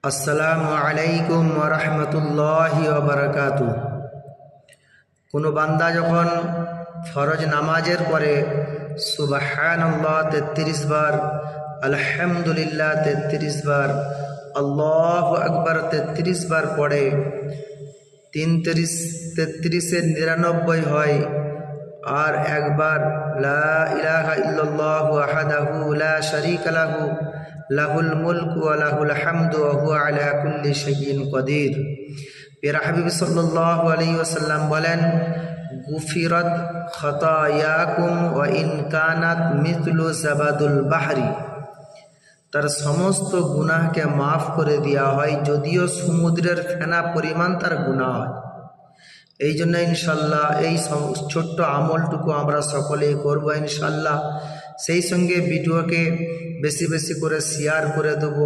আসসালামু আলাইকুম ওয়া রাহমাতুল্লাহি ওয়া বারাকাতুহু। কোনো বান্দা যখন ফরজ নামাজের পরে সুবহানাল্লাহ 33 বার, আলহামদুলিল্লাহ 33 বার, আল্লাহু আকবার 33 বার পড়ে, 33-এর 99 হয়, আর একবার লা ইলাহা ইল্লাল্লাহু ওয়াহদাহু লা শারীকা লাহু লাহুল মুলকু ওয়া লাহুল হামদু ওয়া হুয়া আলা কুল্লি শাইইন কাদির। প্রিয় হাবিব সাল্লাল্লাহু আলাইহি ওয়াসাল্লাম বলেন, গুফিরাত খাতায়াকুম ওয়া ইন কানাত মিথলু জাবাদুল বাহরি। তার সমস্ত গুনাহকে মাফ করে দেওয়া হয়, যদিও সমুদ্রের ফেনা পরিমাণ তার গুনাহ হয়। এই জন্য ইনশাল্লাহ এই ছোট্ট আমলটুকু আমরা সকলেই করব ইনশাল্লাহ। সেই সঙ্গে ভিডিওকে বেশি বেশি করে শেয়ার করে দেবো।